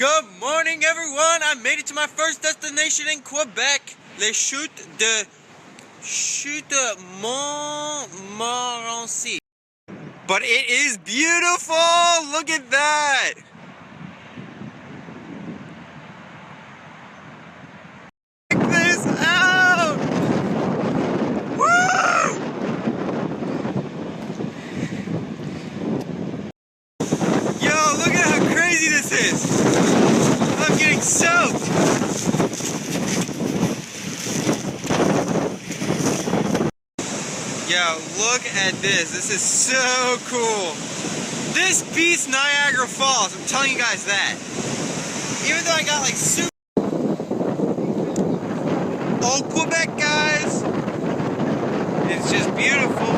Good morning, everyone. I made it to my first destination in Quebec. Les Chutes de Montmorency. But it is beautiful. Look at that. Check this out. Woo! Yo, look at how crazy this is. I'm getting soaked. Yo, look at this. This is so cool. This beats Niagara Falls. I'm telling you guys that. Even though I got like super old Quebec, guys. It's just beautiful.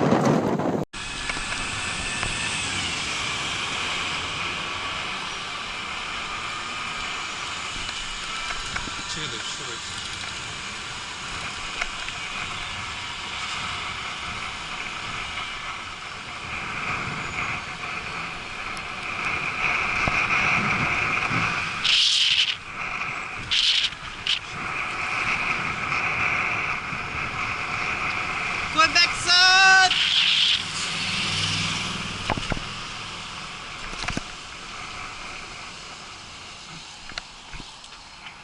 Check out the shorts. Quebec sun!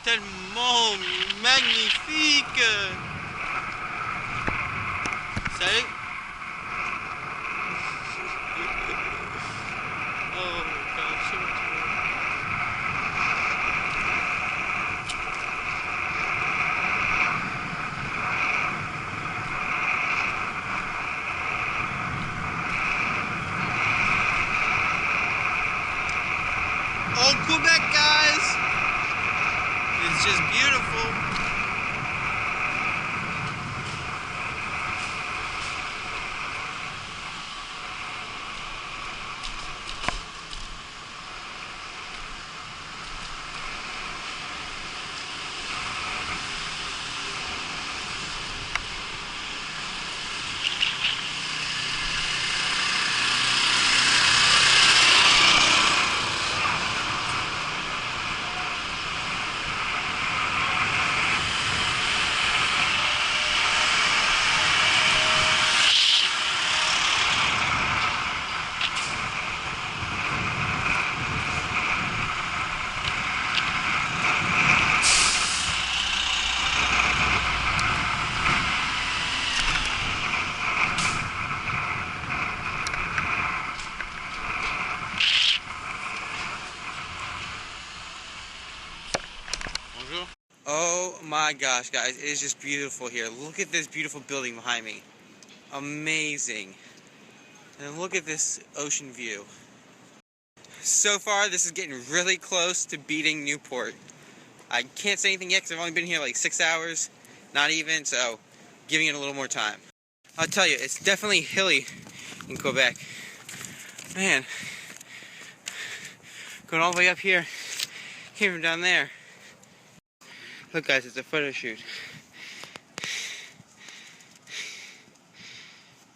Tellement magnifique! Salut! Oh gosh, so much more. Old Quebec, guys! It's just beautiful. Oh my gosh, guys, it is just beautiful here. Look at this beautiful building behind me. Amazing. And look at this ocean view. So far, this is getting really close to beating Newport. I can't say anything yet because I've only been here like 6 hours. Not even, so giving it a little more time. I'll tell you, it's definitely hilly in Quebec. Man, going all the way up here, came from down there. Look guys, it's a photo shoot.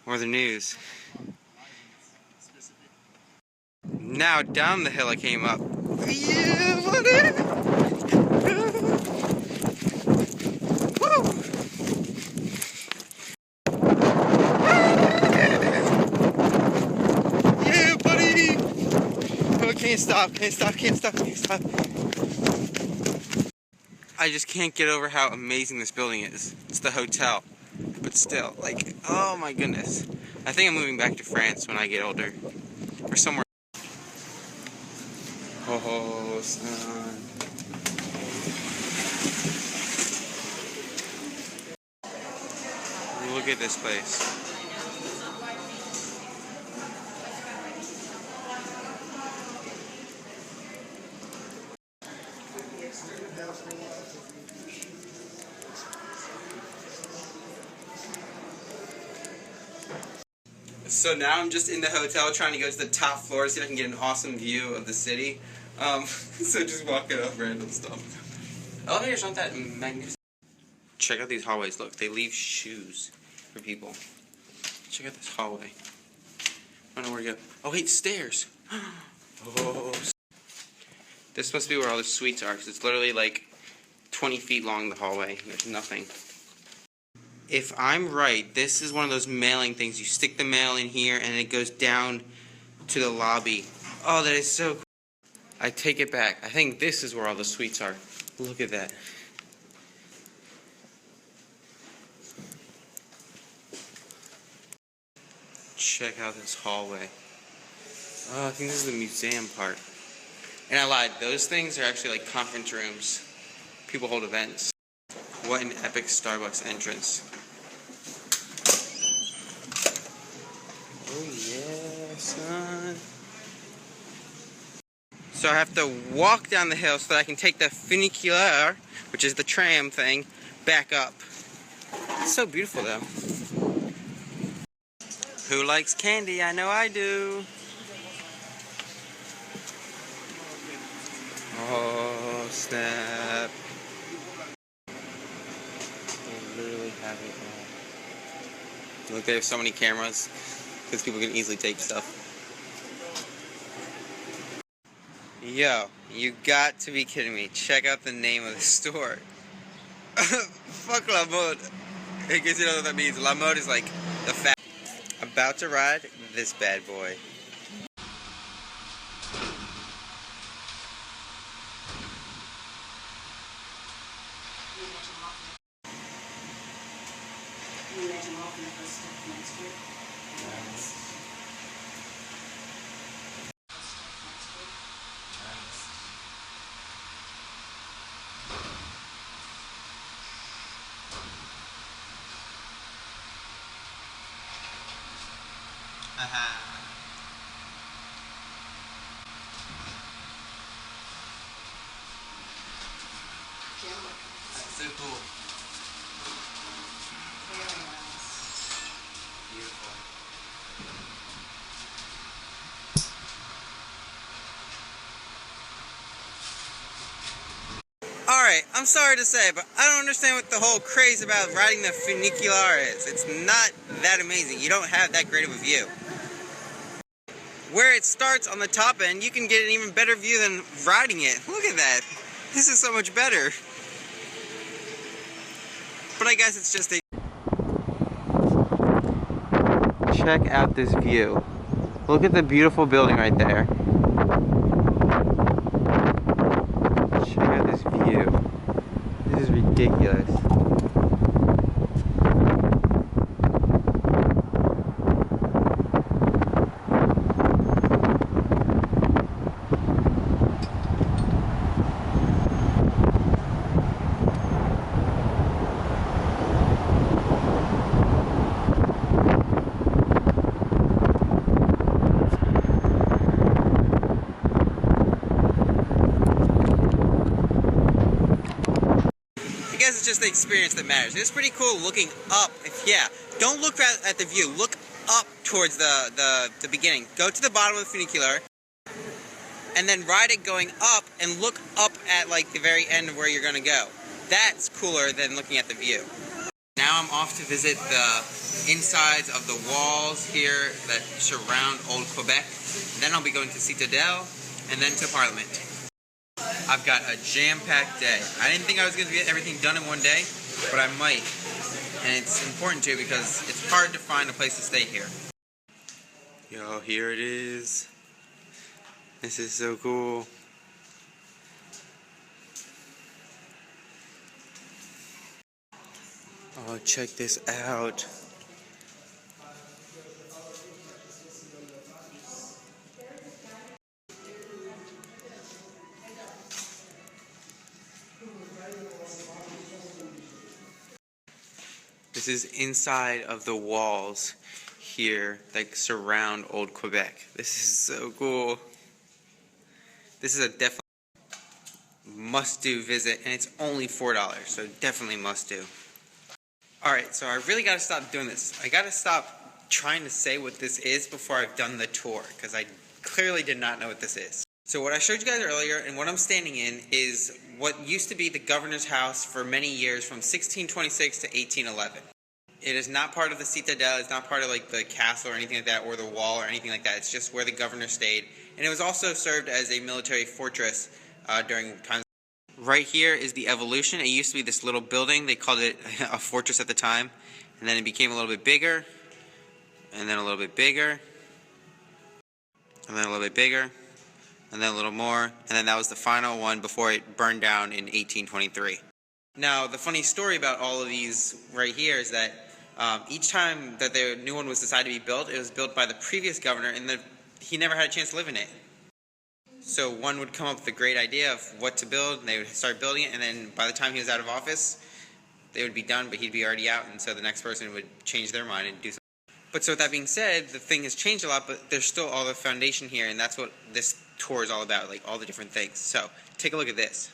Or the news. Now down the hill I came up. Yeah, buddy! Woo! Yeah, buddy! Oh, can't stop. I just can't get over how amazing this building is. It's the hotel. But still, like, oh my goodness. I think I'm moving back to France when I get older. Or somewhere. Oh, son. Look at this place. So now I'm just in the hotel trying to go to the top floor to see if I can get an awesome view of the city. So just walking up random stuff. Elevators aren't that magnificent. Check out these hallways. Look, they leave shoes for people. Check out this hallway. I don't know where to go. Oh wait, stairs. Oh. This is supposed to be where all the suites are, because it's literally like 20 feet long, the hallway. There's nothing. If I'm right, this is one of those mailing things. You stick the mail in here and it goes down to the lobby. Oh, that is so cool. I take it back. I think this is where all the suites are. Look at that. Check out this hallway. Oh, I think this is the museum part. And I lied. Those things are actually like conference rooms. People hold events. What an epic Starbucks entrance. Oh yeah, son. So I have to walk down the hill so that I can take the Funiculaire, which is the tram thing, back up. It's so beautiful though. Who likes candy? I know I do. Oh, snap. They literally have it all. Look, they have so many cameras because people can easily take stuff. Yo, you got to be kidding me. Check out the name of the store. Fuck La Mode. In case you don't know what that means, La Mode is like the fat. About to ride this bad boy. That's so cool. Very nice. Beautiful. Alright, I'm sorry to say, but I don't understand what the whole craze about riding the Funiculaire is. It's not that amazing. You don't have that great of a view. Where it starts on the top end, you can get an even better view than riding it. Look at that. This is so much better. But I guess it's just a... Check out this view. Look at the beautiful building right there. Check out this view. This is ridiculous. It's just the experience that matters. It's pretty cool looking up. Don't look at the view. Look up towards the beginning. Go to the bottom of the funicular, and then ride it going up, and look up at like the very end of where you're gonna go. That's cooler than looking at the view. Now I'm off to visit the insides of the walls here that surround Old Quebec. Then I'll be going to Citadelle, and then to Parliament. I've got a jam-packed day. I didn't think I was going to get everything done in one day, but I might. And it's important too because it's hard to find a place to stay here. Yo, here it is. This is so cool. Oh, check this out. This is inside of the walls here that surround Old Quebec. This is so cool. This is a definitely must-do visit, and it's only $4, so definitely must-do. Alright, so I really gotta stop doing this. I gotta stop trying to say what this is before I've done the tour, because I clearly did not know what this is. So what I showed you guys earlier, and what I'm standing in, is what used to be the governor's house for many years from 1626 to 1811. It is not part of the Citadelle, it's not part of like the castle or anything like that, or the wall or anything like that. It's just where the governor stayed. And it was also served as a military fortress during times. Right here is the evolution. It used to be this little building. They called it a fortress at the time. And then it became a little bit bigger. And then a little bit bigger. And then a little bit bigger. And then a little more. And then that was the final one before it burned down in 1823. Now, the funny story about all of these right here is that each time that the new one was decided to be built, it was built by the previous governor, and he never had a chance to live in it. So one would come up with a great idea of what to build, and they would start building it, and then by the time he was out of office, they would be done, but he'd be already out, and so the next person would change their mind and do something. But so with that being said, the thing has changed a lot, but there's still all the foundation here, and that's what this tour is all about, like all the different things. So, take a look at this.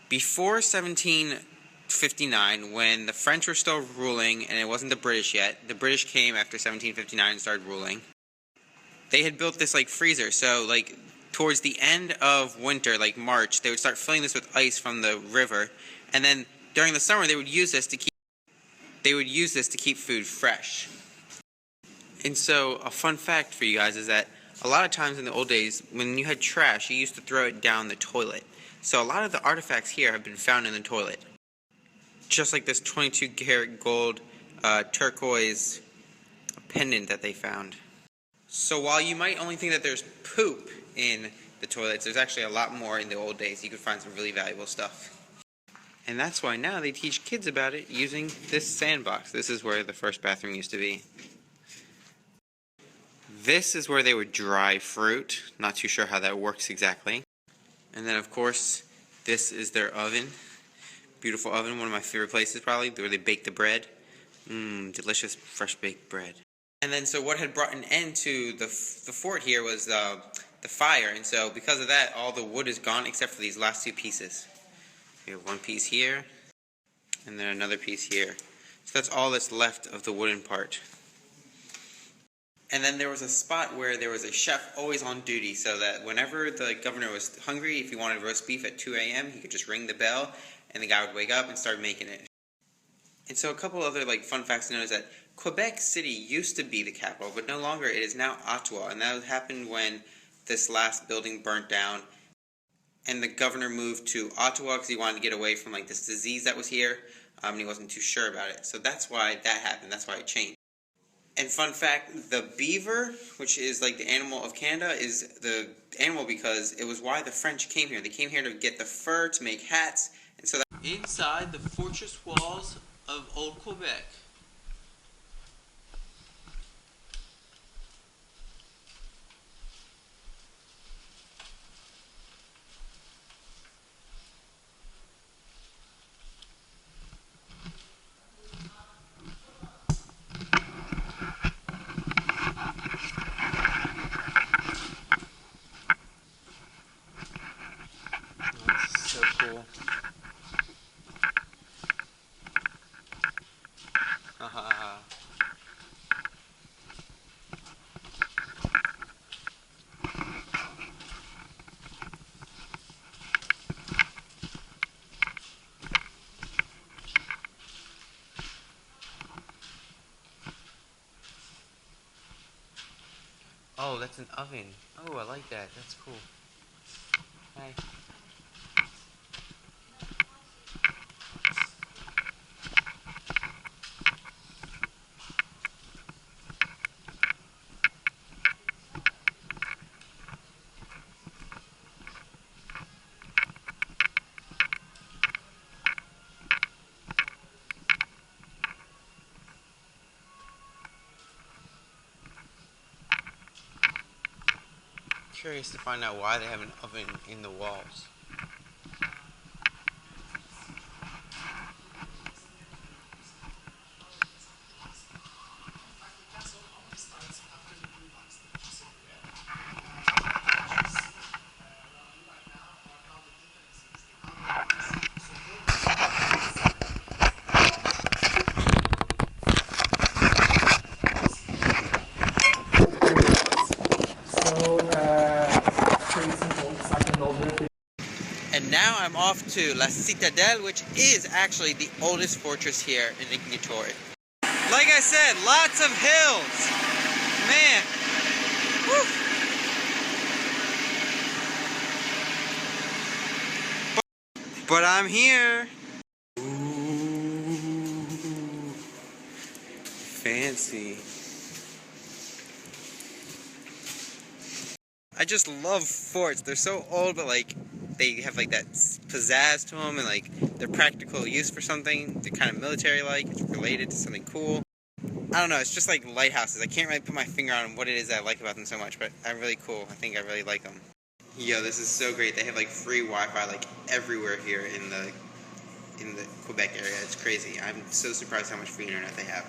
Before 1759, when the French were still ruling, and it wasn't the British yet, the British came after 1759 and started ruling, they had built this like freezer, so like towards the end of winter, like March, they would start filling this with ice from the river, and then during the summer they would use this to keep food fresh. And so a fun fact for you guys is that a lot of times in the old days, when you had trash, you used to throw it down the toilet. So a lot of the artifacts here have been found in the toilet. Just like this 22-karat gold turquoise pendant that they found. So while you might only think that there's poop in the toilets, there's actually a lot more in the old days. You could find some really valuable stuff. And that's why now they teach kids about it using this sandbox. This is where the first bathroom used to be. This is where they would dry fruit. Not too sure how that works exactly. And then, of course, this is their oven. Beautiful oven, one of my favorite places probably, where they bake the bread. Delicious, fresh baked bread. And then, so what had brought an end to the fort here was the fire. And so, because of that, all the wood is gone except for these last two pieces. We have one piece here, and then another piece here. So that's all that's left of the wooden part. And then there was a spot where there was a chef always on duty, so that whenever the governor was hungry, if he wanted roast beef at 2 a.m., he could just ring the bell, and the guy would wake up and start making it. And so a couple other fun facts to know is that Quebec City used to be the capital, but no longer. It is now Ottawa, and that happened when this last building burnt down, and the governor moved to Ottawa because he wanted to get away from this disease that was here, and he wasn't too sure about it. So that's why that happened. That's why it changed. And fun fact, the beaver, which is the animal of Canada, is the animal because it was why the French came here. They came here to get the fur to make hats, and so that inside the fortress walls of Old Quebec. So cool. Oh, that's an oven. Oh, I like that. That's cool. Hi. Curious to find out why they have an oven in the walls. And now I'm off to La Citadelle, which is actually the oldest fortress here in Ignatory. Like I said, lots of hills. Man. Woo. But I'm here. Ooh, fancy. I just love forts. They're so old, but like they have like that pizzazz to them, and like they're practical use for something. They're kind of military-like. It's related to something cool. I don't know. It's just like lighthouses. I can't really put my finger on what it is that I like about them so much, but they're really cool. I think I really like them. Yo, this is so great. They have like free Wi-Fi like everywhere here in the Quebec area. It's crazy. I'm so surprised how much free internet they have.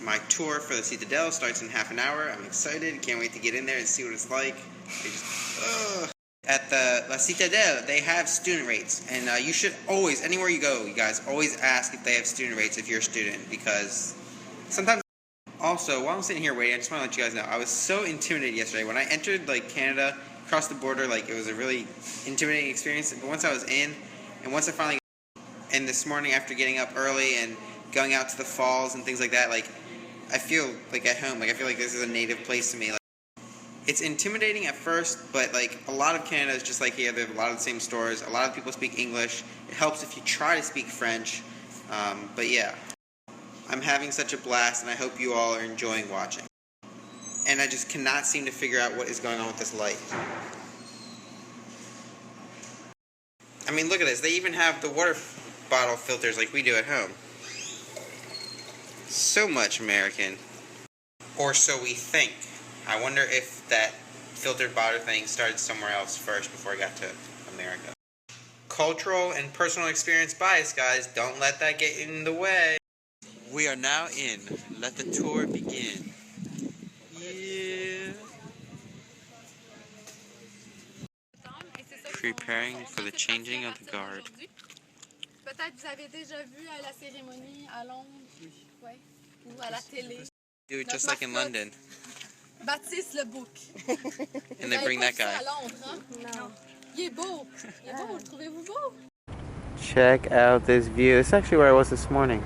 My tour for the Citadelle starts in half an hour. I'm excited. Can't wait to get in there and see what it's like. At the La Citadelle, they have student rates, and you should always, anywhere you go, you guys, always ask if they have student rates if you're a student, because sometimes. Also, while I'm sitting here waiting, I just want to let you guys know, I was so intimidated yesterday. When I entered like Canada, across the border, like it was a really intimidating experience, but once I was in, and once I finally and this morning after getting up early and going out to the falls and things like that, like I feel like at home. Like I feel like this is a native place to me. Like, it's intimidating at first, but like a lot of Canada is just like here. There are a lot of the same stores. A lot of people speak English. It helps if you try to speak French. But yeah, I'm having such a blast, and I hope you all are enjoying watching. And I just cannot seem to figure out what is going on with this light. I mean, look at this. They even have the water bottle filters like we do at home. So much American. Or so we think. I wonder if that filtered water thing started somewhere else first before it got to America. Cultural and personal experience bias, guys. Don't let that get in the way. We are now in. Let the tour begin. Yeah. Preparing for the changing of the guard. Peut-être vous avez déjà vu la cérémonie à Londres, ouais, ou à la télé. Do it just like in London. Baptiste le bouc. And they bring that guy. À Londres, hein? Non. Il est beau. Il est beau, le trouvez-vous beau? Check out this view. It's actually where I was this morning.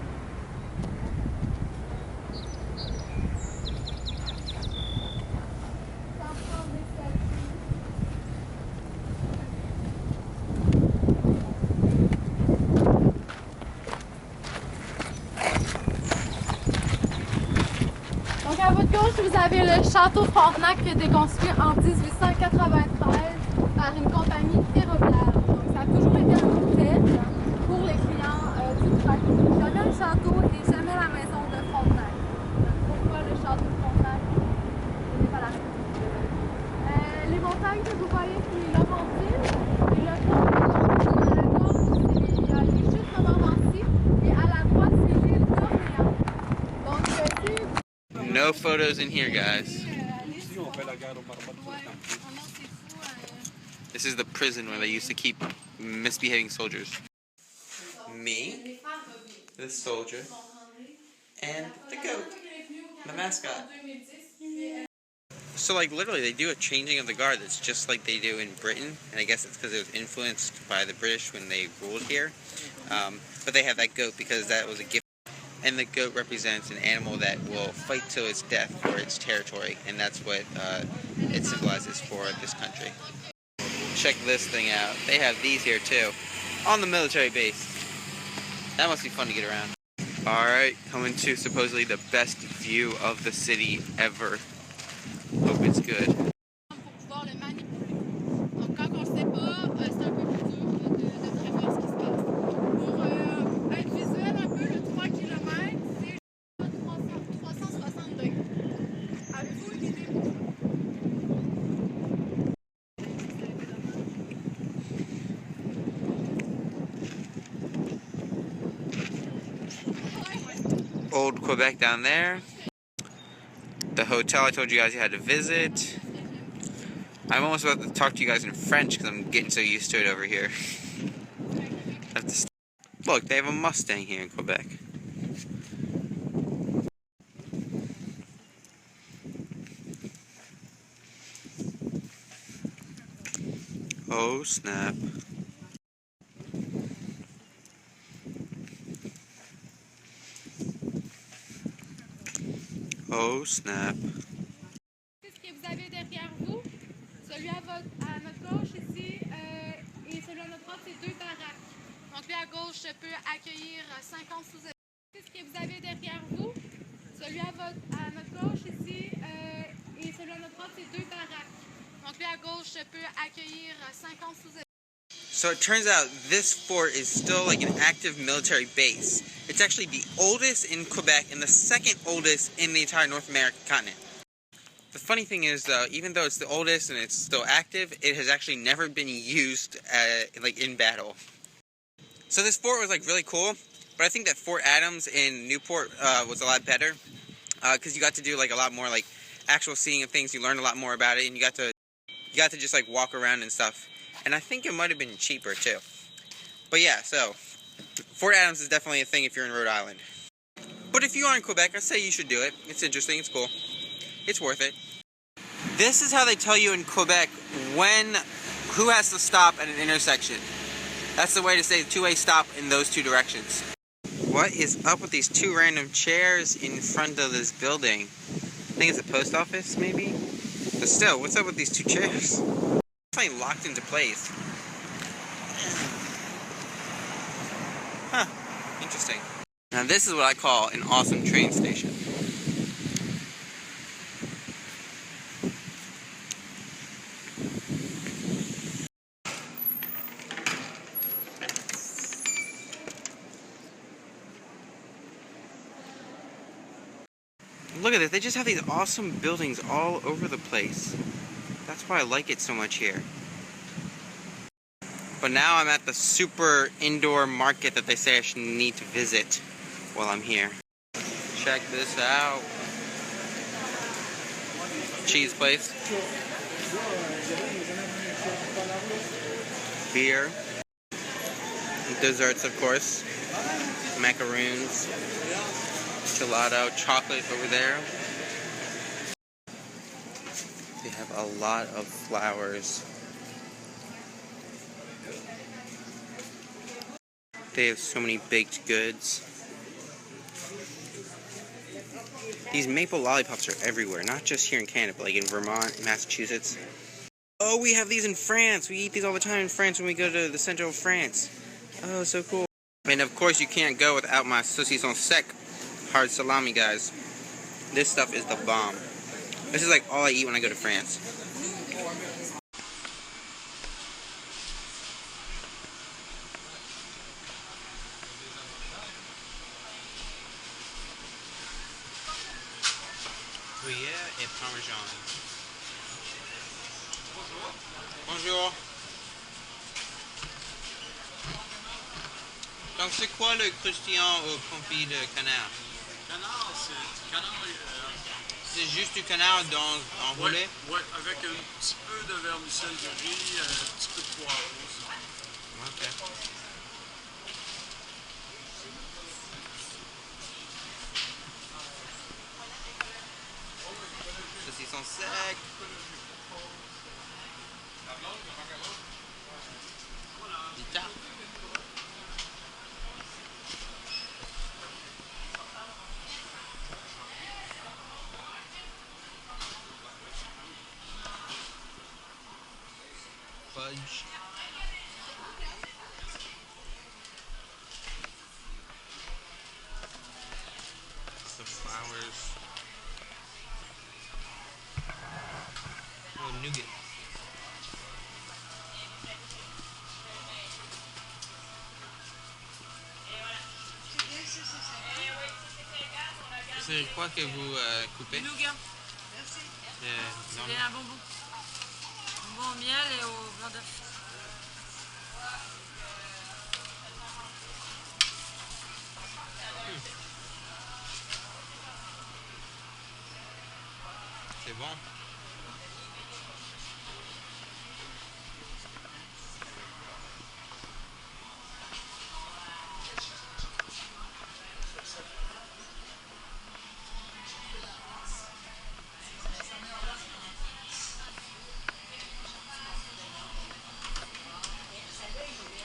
Donc à votre gauche, vous avez le château Frontenac qui a été construit en 1893 par une compagnie ferroviaire. Donc ça a toujours été un hôtel pour les clients du train. Jamais le château et jamais la maison de Frontenac. Donc pourquoi le château de Frontenac n'est pas la même? Les montagnes que vous voyez, c'est les Laurentides. Et le fond à la gauche, c'est les chutes de Montmorency. Et à la droite, c'est l'île d'Orléans. Donc c'est... No photos in here, guys. This is the prison where they used to keep misbehaving soldiers. Me, the soldier, and the goat, the mascot. So like literally they do a changing of the guard that's just like they do in Britain, and I guess it's because it was influenced by the British when they ruled here. But they have that goat because that was a gift. And the goat represents an animal that will fight to its death for its territory, and that's what it symbolizes for this country. Check this thing out. They have these here too, on the military base. That must be fun to get around. Alright, coming to supposedly the best view of the city ever. Hope it's good. Old Quebec down there. The hotel I told you guys you had to visit. I'm almost about to talk to you guys in French because I'm getting so used to it over here. Look, they have a Mustang here in Quebec. Oh snap. Oh snap. Ce que vous avez derrière vous, celui à notre gauche ici et celui à notre droite, c'est deux baraques. lui à gauche peut accueillir 50 sous-étages. Ce que vous avez derrière vous, celui à notre gauche ici et celui à notre droite, c'est 2 baraques. Donc lui à gauche peut accueillir 50 sous-étages. So it turns out this fort is still like an active military base. It's actually the oldest in Quebec and the second oldest in the entire North American continent. The funny thing is, though, even though it's the oldest and it's still active, it has actually never been used like in battle. So this fort was like really cool, but I think that Fort Adams in Newport was a lot better because you got to do like a lot more like actual seeing of things. You learned a lot more about it, and you got to just like walk around and stuff. And I think it might have been cheaper too. But yeah, so Fort Adams is definitely a thing if you're in Rhode Island. But if you are in Quebec, I say you should do it. It's interesting, it's cool. It's worth it. This is how they tell you in Quebec who has to stop at an intersection. That's the way to say two-way stop in those two directions. What is up with these two random chairs in front of this building? I think it's a post office, maybe? But still, what's up with these two chairs? Definitely locked into place. Huh, interesting. Now this is what I call an awesome train station. Look at this, they just have these awesome buildings all over the place. That's why I like it so much here. But now I'm at the super indoor market that they say I should need to visit while I'm here. Check this out. Cheese place. Beer. Desserts, of course. Macaroons. Gelato. Chocolate over there. They have a lot of flowers. They have so many baked goods. These maple lollipops are everywhere, not just here in Canada, but like in Vermont, Massachusetts. Oh, we have these in France. We eat these all the time in France when we go to the center of France. Oh, so cool. And of course you can't go without my saucisson sec, hard salami, guys. This stuff is the bomb. This is like all I eat when I go to France. Gruyère et parmesan. Bonjour. Bonjour. Donc c'est quoi le croustillant au confit de canard? Canard, c'est du canard. C'est juste du canard enroulé? Ouais, avec un petit peu de vermicelle de riz, un petit peu de poivre aussi. Ok. Saucisson sec. Du tarte. Fudge. The flowers. Oh, nougat. C'est quoi que vous coupez? Nougat. Merci. C'est un bonbon. Bonbon au miel et au blanc d'œuf. C'est bon.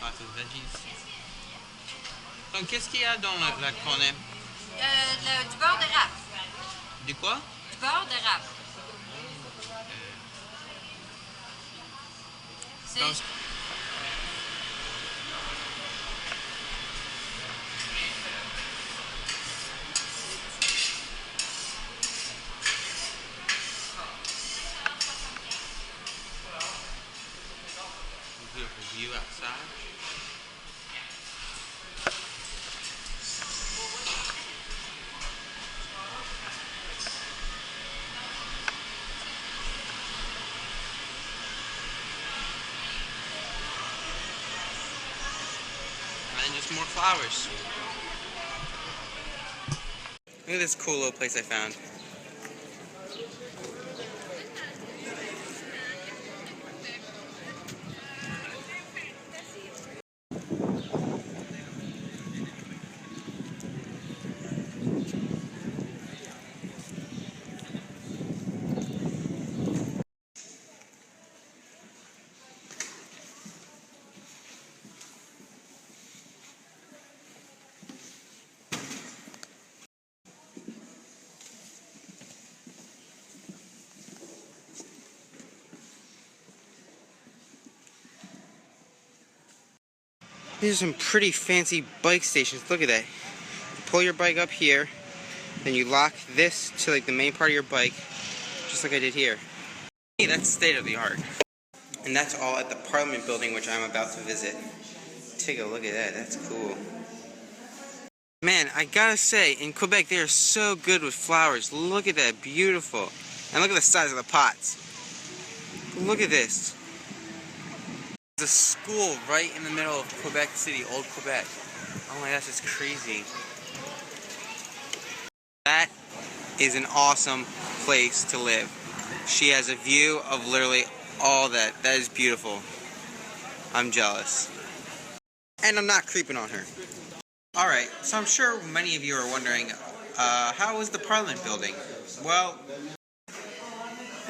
Ah, c'est veggies. Donc, qu'est-ce qu'il y a dans la cornet? Du beurre d'érable. Du quoi? Du beurre d'érable. Donc, And just more flowers. Look at this cool little place I found. These are some pretty fancy bike stations. Look at that. You pull your bike up here, then you lock this to like the main part of your bike, just like I did here. Hey, that's state of the art. And that's all at the Parliament building, which I'm about to visit. Take a look at that. That's cool. Man, I gotta say, in Quebec, they are so good with flowers. Look at that. Beautiful. And look at the size of the pots. Look at this. There's a school right in the middle of Quebec City, Old Quebec. Oh my gosh, that's crazy. That is an awesome place to live. She has a view of literally all that. That is beautiful. I'm jealous. And I'm not creeping on her. Alright, so I'm sure many of you are wondering, how was the Parliament building? Well,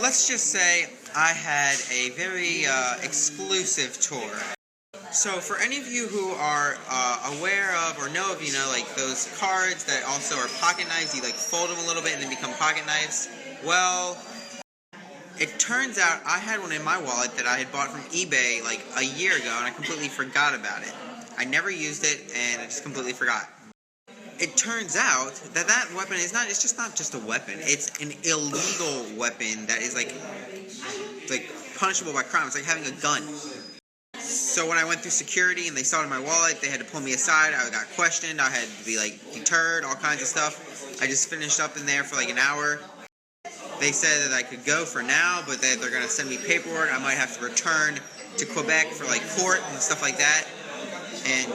let's just say I had a very exclusive tour. So for any of you who are aware of or know of, you know, like those cards that also are pocket knives, you like fold them a little bit and they become pocket knives. Well, it turns out I had one in my wallet that I had bought from eBay like a year ago and I completely forgot about it. I never used it and I just completely forgot. It turns out that that weapon is not, it's just not just a weapon. It's an illegal weapon that is like punishable by crime. It's like having a gun. So when I went through security and they saw it in my wallet, they had to pull me aside. I got questioned. I had to be like deterred, all kinds of stuff. I just finished up in there for like an hour. They said that I could go for now, but that they're going to send me paperwork. I might have to return to Quebec for like court and stuff like that. And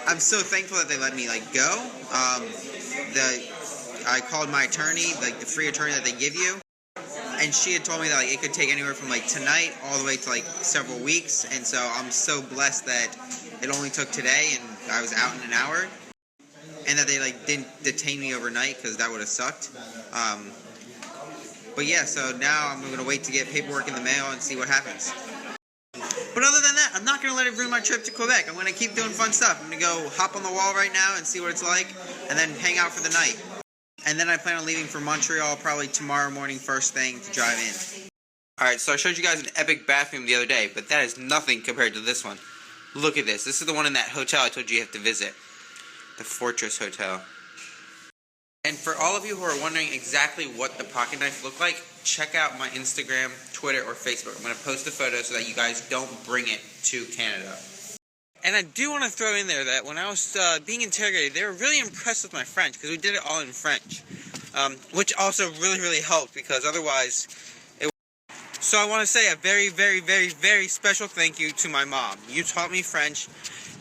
I'm so thankful that they let me like go. I called my attorney, like the free attorney that they give you, and she had told me that like it could take anywhere from like tonight all the way to like several weeks. And so I'm so blessed that it only took today and I was out in an hour, and that they like didn't detain me overnight because that would have sucked. But yeah, so now I'm gonna wait to get paperwork in the mail and see what happens. But other than that, I'm not going to let it ruin my trip to Quebec. I'm going to keep doing fun stuff. I'm going to go hop on the wall right now and see what it's like, and then hang out for the night. And then I plan on leaving for Montreal probably tomorrow morning first thing to drive in. Alright, so I showed you guys an epic bathroom the other day, but that is nothing compared to this one. Look at this. This is the one in that hotel I told you have to visit. The Fortress Hotel. And for all of you who are wondering exactly what the pocket knife looked like, check out my Instagram, Twitter, or Facebook. I'm going to post a photo so that you guys don't bring it to Canada. And I do want to throw in there that when I was being interrogated, they were really impressed with my French, because we did it all in French. Which also really, really helped, because otherwise it was... So I want to say a very, very, very, very special thank you to my mom. You taught me French,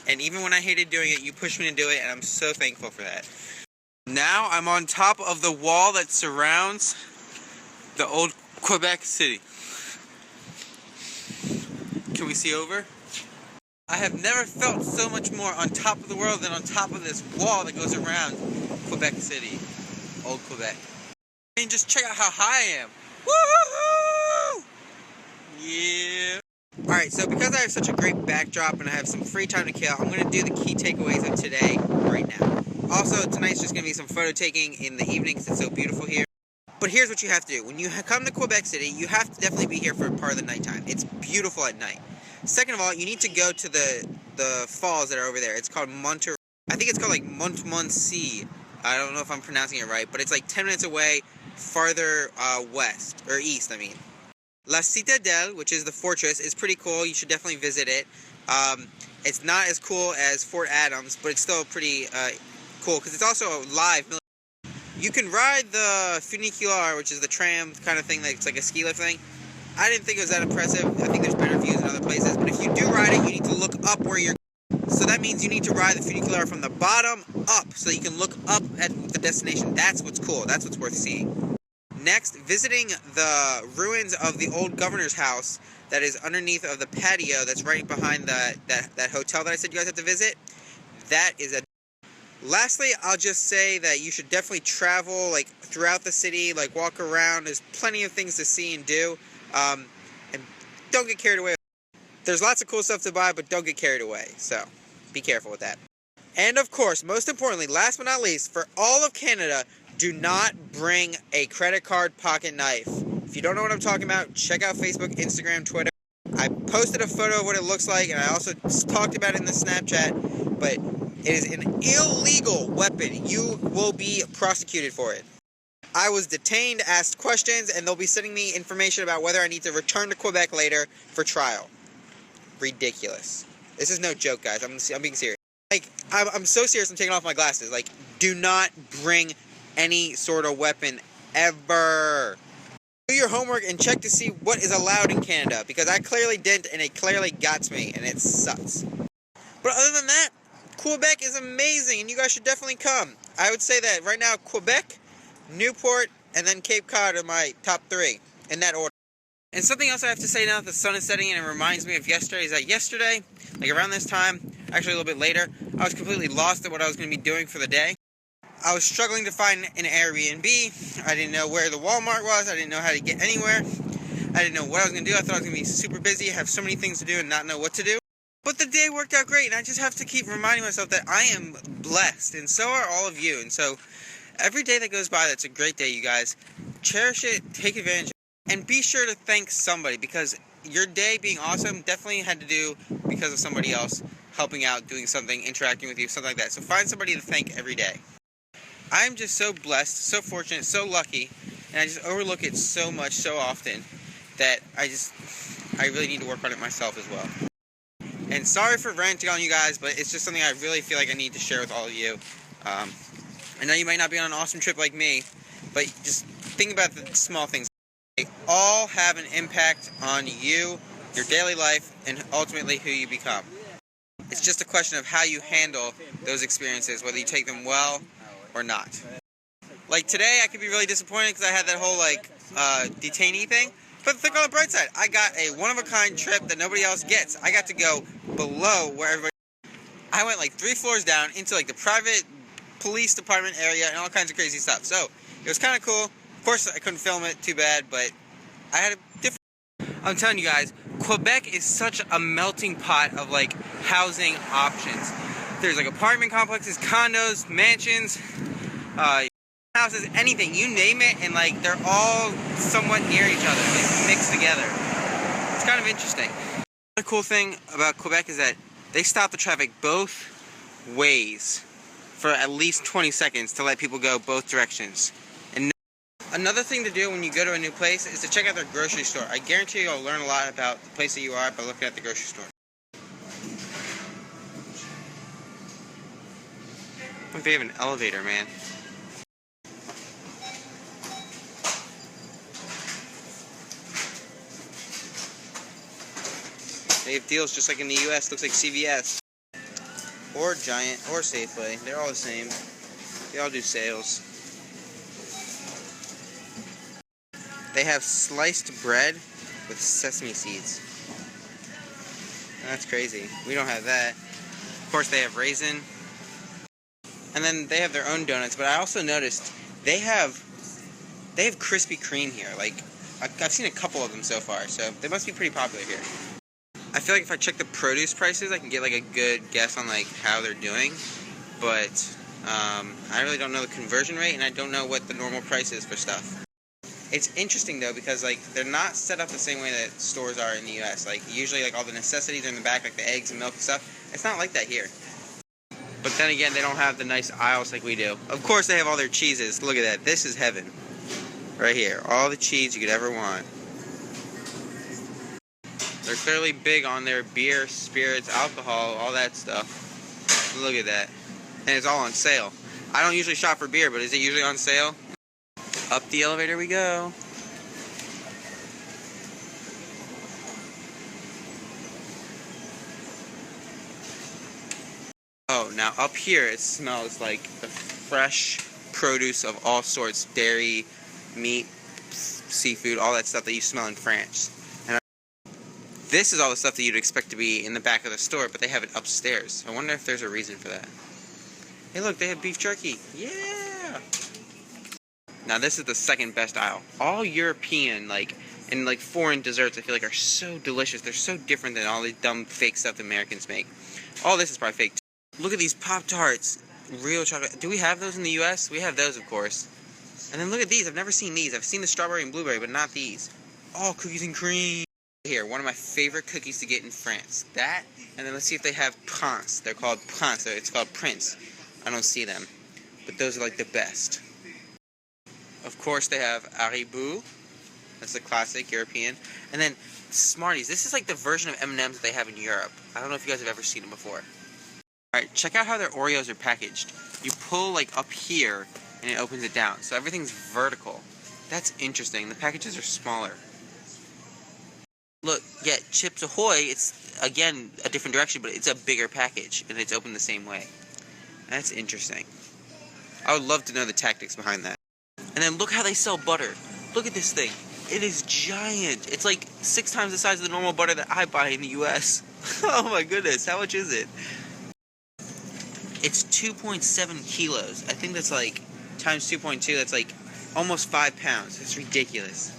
and even when I hated doing it, you pushed me to do it, and I'm so thankful for that. Now I'm on top of the wall that surrounds the old Quebec City. Can we see over? I have never felt so much more on top of the world than on top of this wall that goes around Quebec City, old Quebec. And just check out how high I am. Woo-hoo-hoo! Yeah. Alright, so because I have such a great backdrop and I have some free time to kill, I'm going to do the key takeaways of today right now. Also, tonight's just going to be some photo taking in the evening because it's so beautiful here. But here's what you have to do. When you come to Quebec City, you have to definitely be here for part of the nighttime. It's beautiful at night. Second of all, you need to go to the falls that are over there. It's called I think it's called like Montmorency. I don't know if I'm pronouncing it right, but it's like 10 minutes away, farther west, or east, I mean. La Citadelle, which is the fortress, is pretty cool. You should definitely visit it. It's not as cool as Fort Adams, but it's still pretty cool because it's also a live military. You can ride the Funiculaire, which is the tram kind of thing that's like a ski lift thing. I didn't think it was that impressive. I think there's better views in other places. But if you do ride it, you need to look up where you're going. So that means you need to ride the Funiculaire from the bottom up so you can look up at the destination. That's what's cool. That's what's worth seeing. Next, visiting the ruins of the old governor's house that is underneath of the patio that's right behind that hotel that I said you guys have to visit. That is a... Lastly, I'll just say that you should definitely travel like throughout the city, like walk around. There's plenty of things to see and do. And don't get carried away. There's lots of cool stuff to buy, but don't get carried away. So be careful with that. And of course, most importantly, last but not least, for all of Canada, do not bring a credit card pocket knife. If you don't know what I'm talking about, check out Facebook, Instagram, Twitter. I posted a photo of what it looks like, and I also talked about it in the Snapchat, but it is an illegal weapon. You will be prosecuted for it. I was detained, asked questions, and they'll be sending me information about whether I need to return to Quebec later for trial. Ridiculous. This is no joke, guys. I'm being serious. Like, I'm so serious I'm taking off my glasses. Like, do not bring any sort of weapon ever. Do your homework and check to see what is allowed in Canada, because I clearly didn't, and it clearly got me, and it sucks. But other than that, Quebec is amazing, and you guys should definitely come. I would say that right now, Quebec, Newport, and then Cape Cod are my top 3, in that order. And something else I have to say now that the sun is setting and it reminds me of yesterday is that yesterday, like around this time, actually a little bit later, I was completely lost at what I was going to be doing for the day. I was struggling to find an Airbnb. I didn't know where the Walmart was. I didn't know how to get anywhere. I didn't know what I was going to do. I thought I was going to be super busy, have so many things to do and not know what to do. But the day worked out great, and I just have to keep reminding myself that I am blessed, and so are all of you. And so every day that goes by, that's a great day, you guys. Cherish it, take advantage of it, and be sure to thank somebody, because your day being awesome definitely had to do because of somebody else helping out, doing something, interacting with you, something like that. So find somebody to thank every day. I'm just so blessed, so fortunate, so lucky, and I just overlook it so much, so often, that I really need to work on it myself as well. And sorry for ranting on you guys, but it's just something I really feel like I need to share with all of you. I know you might not be on an awesome trip like me, but just think about the small things. They all have an impact on you, your daily life, and ultimately who you become. It's just a question of how you handle those experiences, whether you take them well or not. Like today, I could be really disappointed because I had that whole detainee thing. But think on the bright side, I got a one-of-a-kind trip that nobody else gets. I got to go below where everybody... I went like 3 floors down into like the private police department area and all kinds of crazy stuff. So it was kind of cool. Of course, I couldn't film it too bad, but I had a different... I'm telling you guys, Quebec is such a melting pot of like housing options. There's like apartment complexes, condos, mansions, houses, anything, you name it, and like they're all somewhat near each other, like mixed together. It's kind of interesting. Another cool thing about Quebec is that they stop the traffic both ways for at least 20 seconds to let people go both directions. And another thing to do when you go to a new place is to check out their grocery store. I guarantee you'll learn a lot about the place that you are by looking at the grocery store. Like they have an elevator, man. They have deals just like in the US, looks like CVS. Or Giant, or Safeway. They're all the same. They all do sales. They have sliced bread with sesame seeds. That's crazy. We don't have that. Of course they have raisin. And then they have their own donuts, but I also noticed they have Krispy Kreme here. Like, I've seen a couple of them so far, so they must be pretty popular here. I feel like if I check the produce prices, I can get like a good guess on like how they're doing, but I really don't know the conversion rate, and I don't know what the normal price is for stuff. It's interesting though, because like they're not set up the same way that stores are in the US. Like usually like all the necessities are in the back, like the eggs and milk and stuff. It's not like that here. But then again, they don't have the nice aisles like we do. Of course they have all their cheeses. Look at that. This is heaven. Right here. All the cheese you could ever want. They're clearly big on their beer, spirits, alcohol, all that stuff. Look at that. And it's all on sale. I don't usually shop for beer, but is it usually on sale? Up the elevator we go. Oh, now up here it smells like the fresh produce of all sorts. Dairy, meat, seafood, all that stuff that you smell in France. And this is all the stuff that you'd expect to be in the back of the store, but they have it upstairs. I wonder if there's a reason for that. Hey look, they have beef jerky. Yeah! Now this is the second best aisle. All European, and foreign desserts I feel like are so delicious. They're so different than all the dumb fake stuff the Americans make. All this is probably fake too. Look at these Pop-Tarts. Real chocolate. Do we have those in the US? We have those, of course. And then look at these. I've never seen these. I've seen the strawberry and blueberry, but not these. All cookies and cream. Here, one of my favorite cookies to get in France. That, and then let's see if they have Prince. They're called Prince. It's called Prince. I don't see them, but those are like the best. Of course, they have Haribo. That's the classic European. And then Smarties. This is like the version of M&M's that they have in Europe. I don't know if you guys have ever seen them before. Alright, check out how their Oreos are packaged. You pull like up here, and it opens it down. So everything's vertical. That's interesting. The packages are smaller. Look, yeah, Chips Ahoy, it's, again, a different direction, but it's a bigger package, and it's opened the same way. That's interesting. I would love to know the tactics behind that. And then look how they sell butter. Look at this thing. It is giant. It's like 6 times the size of the normal butter that I buy in the US. Oh my goodness, how much is it? It's 2.7 kilos. I think that's like, times 2.2, that's like almost 5 pounds. It's ridiculous.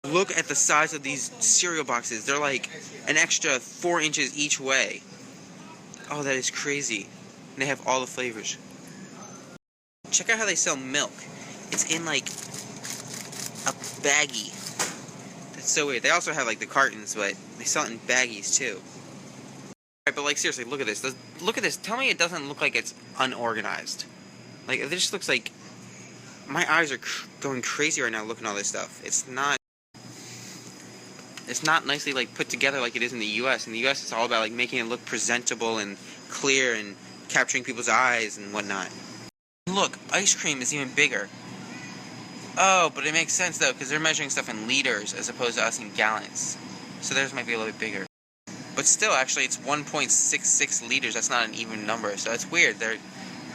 Look at the size of these cereal boxes. They're like an extra 4 inches each way. Oh, that is crazy. And they have all the flavors. Check out how they sell milk. It's in like a baggie. That's so weird. They also have like the cartons, but they sell it in baggies too. Alright, but like seriously, look at this. Look at this. Tell me it doesn't look like it's unorganized. Like, it just looks like... My eyes are going crazy right now looking at all this stuff. It's not nicely like put together like it is in the US. In the US, it's all about like making it look presentable and clear and capturing people's eyes and whatnot. Look, ice cream is even bigger. Oh, but it makes sense though, because they're measuring stuff in liters as opposed to us in gallons. So theirs might be a little bit bigger. But still, actually, it's 1.66 liters. That's not an even number, so it's weird.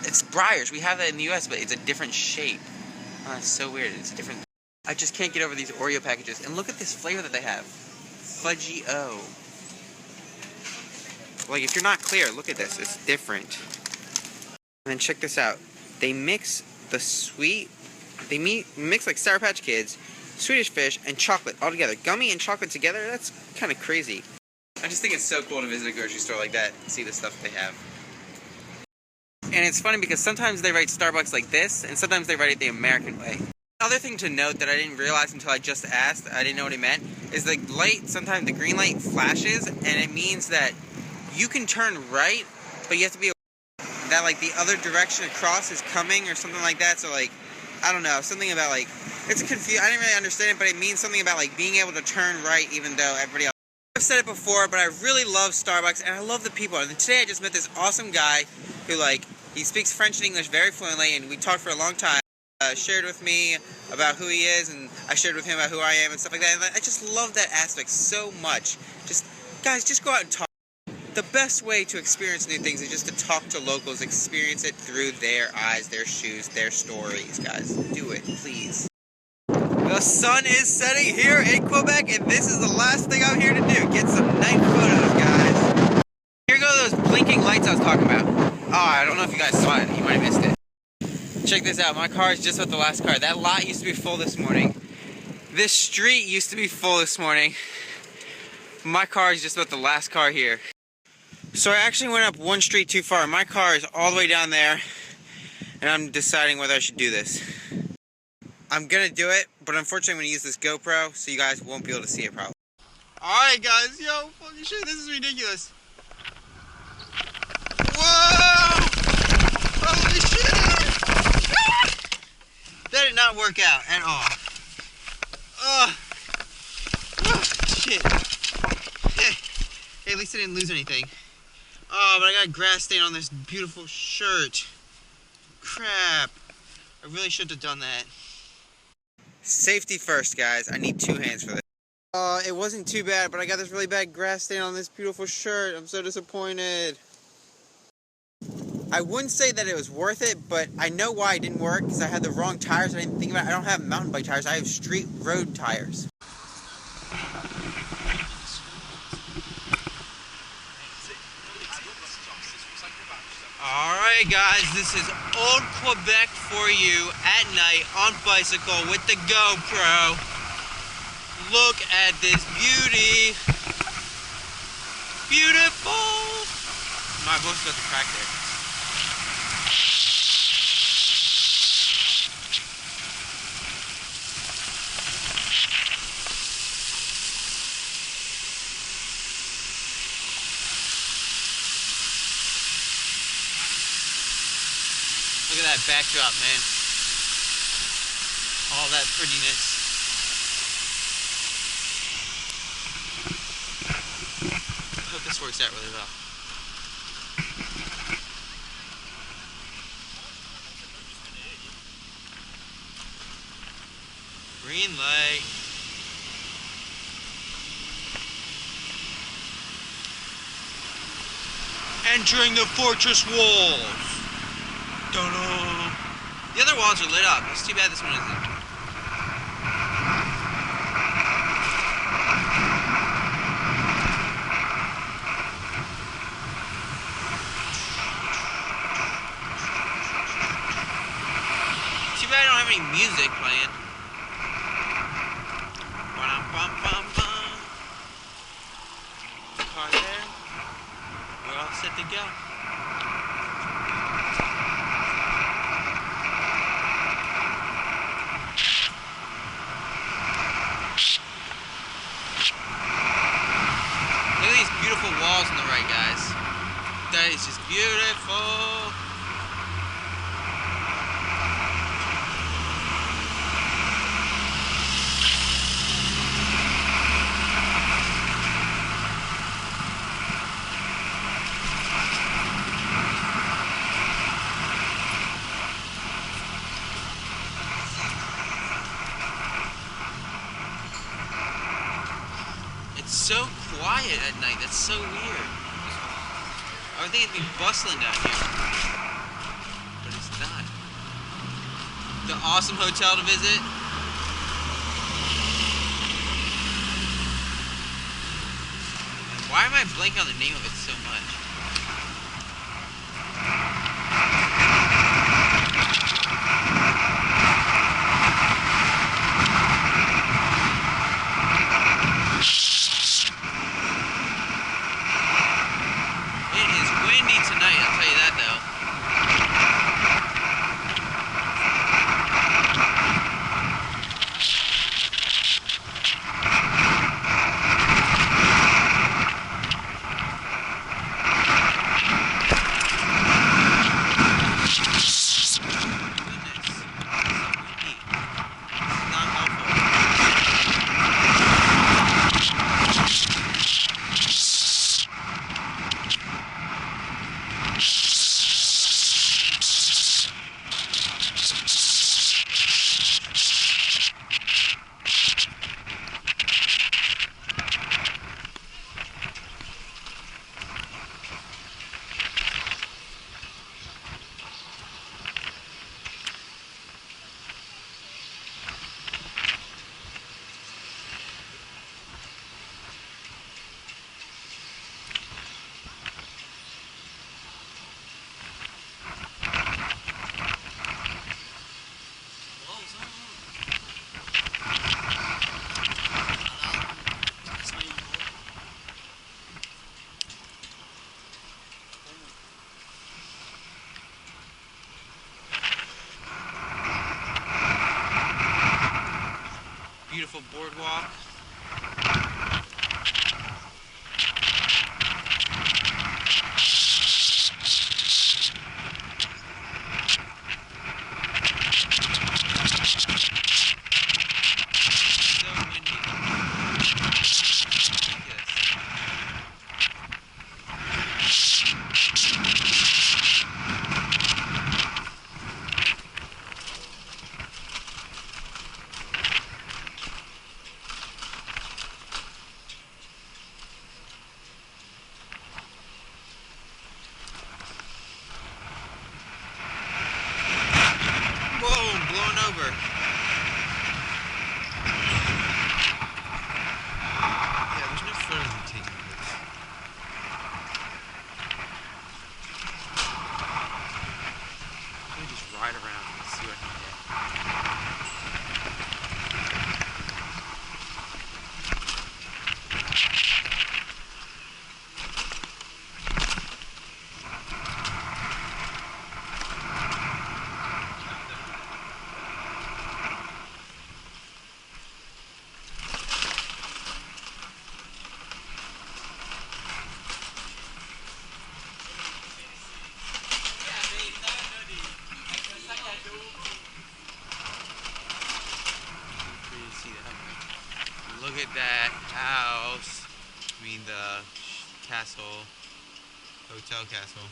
It's Breyers. We have that in the US, but it's a different shape. Oh, it's so weird. It's a different... I just can't get over these Oreo packages. And look at this flavor that they have. Fudgy-O. Like, if you're not clear, look at this. It's different. And then check this out. They mix the sweet... They mix, like, Sour Patch Kids, Swedish Fish, and chocolate all together. Gummy and chocolate together? That's kind of crazy. I just think it's so cool to visit a grocery store like that and see the stuff they have. And it's funny because sometimes they write Starbucks like this, and sometimes they write it the American way. Another thing to note that I didn't realize until I just asked, I didn't know what it meant, is the light, sometimes the green light flashes, and it means that you can turn right, but you have to be aware that like the other direction across is coming or something like that. So like, I don't know, something about like, it's confusing. I didn't really understand it, but it means something about like being able to turn right even though everybody else. I've said it before, but I really love Starbucks and I love the people. And today I just met this awesome guy who like, he speaks French and English very fluently, and we talked for a long time. Shared with me about who he is, and I shared with him about who I am and stuff like that. And I just love that aspect so much. Just, guys, just go out and talk. The best way to experience new things is just to talk to locals, experience it through their eyes, their shoes, their stories, guys. Do it, please. The sun is setting here in Quebec, and this is the last thing I'm here to do. Get some night photos, guys. Here go those blinking lights I was talking about. Oh, I don't know if you guys saw it. You might have missed it. Check this out. My car is just about the last car. That lot used to be full this morning. This street used to be full this morning. My car is just about the last car here. So I actually went up one street too far. My car is all the way down there, and I'm deciding whether I should do this. I'm gonna do it, but unfortunately I'm gonna use this GoPro, so you guys won't be able to see it probably. Alright guys, yo, fucking shit, this is ridiculous. Whoa! Holy shit! That did not work out at all. shit. Hey, at least I didn't lose anything. Oh, but I got a grass stain on this beautiful shirt. Crap. I really shouldn't have done that. Safety first, guys. I need 2 hands for this. It wasn't too bad, but I got this really bad grass stain on this beautiful shirt. I'm so disappointed. I wouldn't say that it was worth it, but I know why it didn't work, because I had the wrong tires. I didn't think about it. I don't have mountain bike tires. I have street road tires. Alright guys, this is old Quebec for you at night on bicycle with the GoPro. Look at this beauty. Beautiful. My voice got the crack there. Look at that backdrop, man. All that prettiness. I hope this works out really well. Green light. Entering the fortress walls. Ta-da! The other walls are lit up. It's too bad this one isn't. Too bad I don't have any music playing. Ba-dum-bum-bum-bum. Car there. We're all set to go. Walls on the right, guys. That is just beautiful. It's so quiet at night. That's so weird. I would think it'd be bustling down here, but it's not. The awesome hotel to visit. Why am I blanking on the name of it so much? Tonight, I'll tell you that though. Beautiful boardwalk. So windy. mean the castle, hotel castle.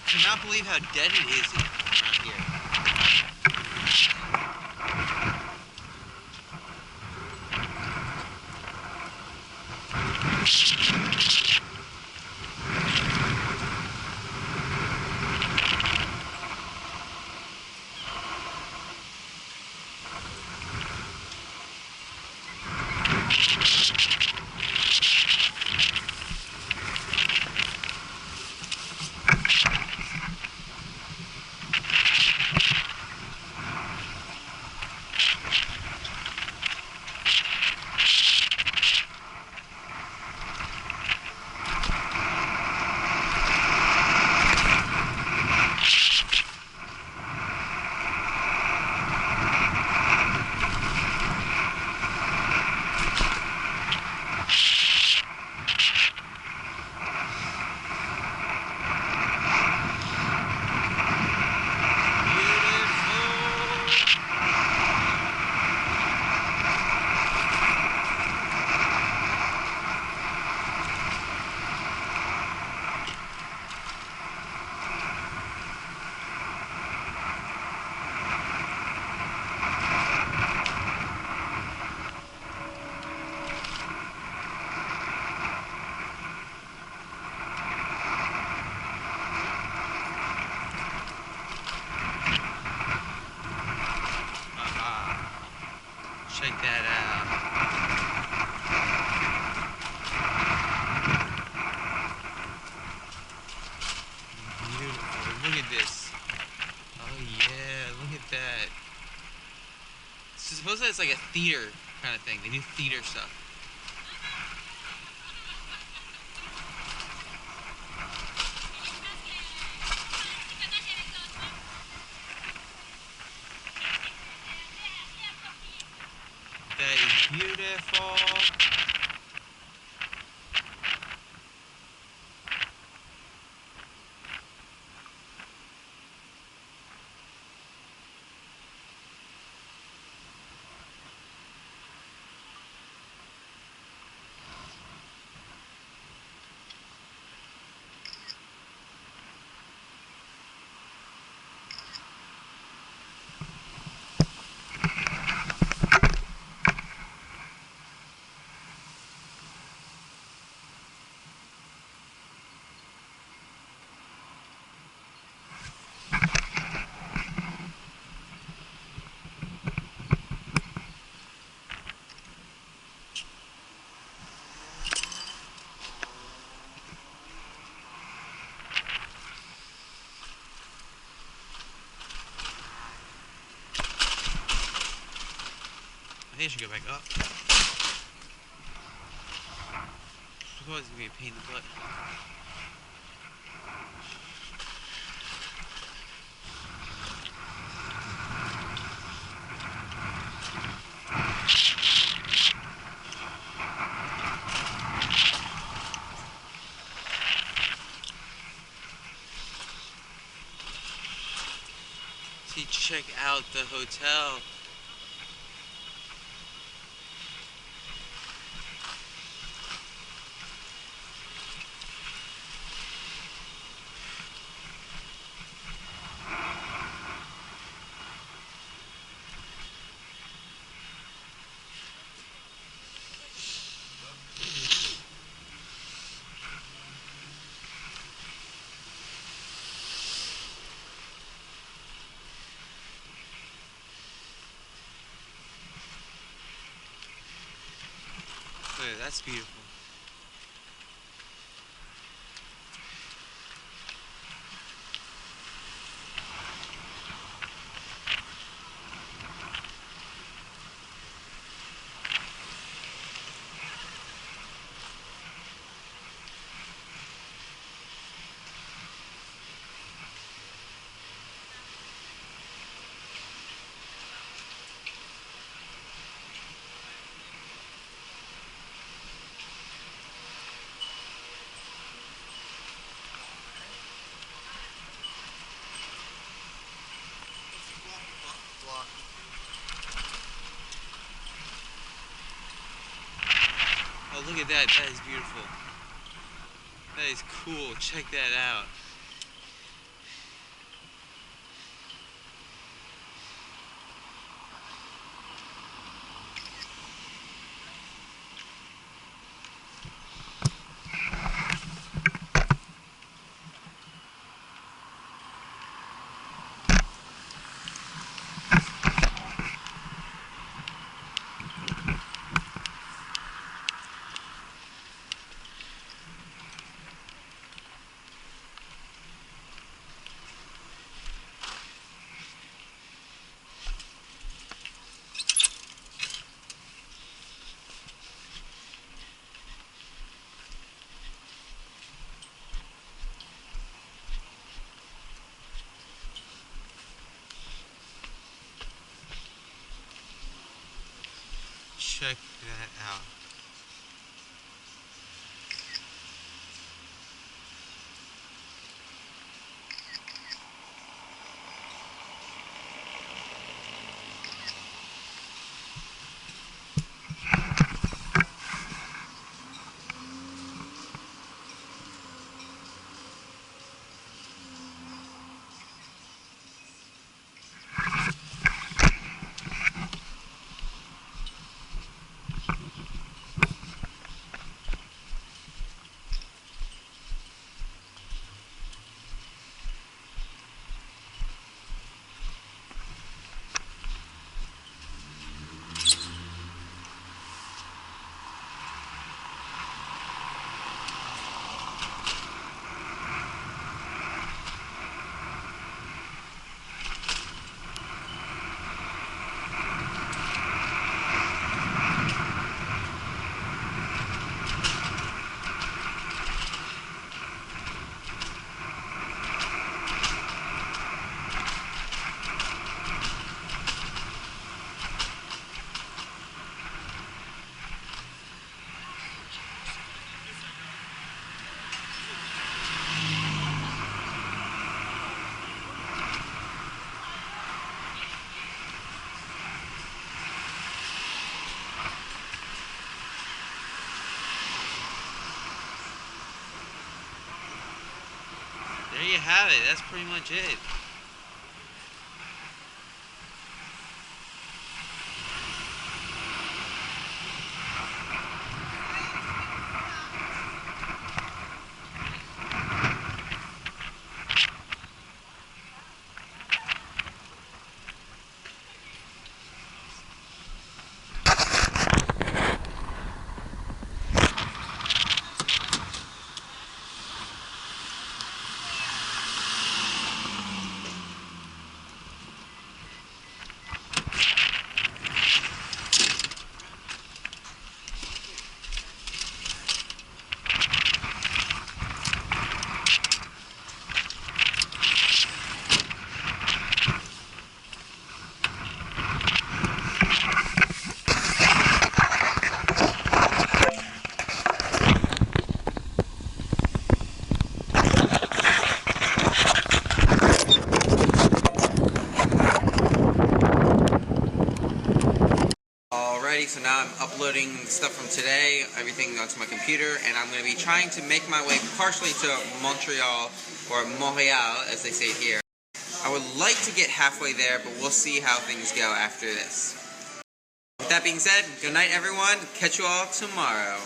I cannot believe how dead it is around here. Check that out. Beautiful. Look at this. Oh yeah, look at that. Suppose it's like a theater kind of thing. They do theater stuff. That is beautiful. I think I should go back up. Otherwise it's gonna be a pain in the butt. See, check out the hotel. Look, that's beautiful. Look at that. That is beautiful. That is cool. Check that out. Check that out. There you have it. That's pretty much it. Alrighty, so now I'm uploading stuff from today, everything onto my computer, and I'm going to be trying to make my way partially to Montreal, or Montreal as they say here. I would like to get halfway there, but we'll see how things go after this. With that being said, good night everyone, catch you all tomorrow.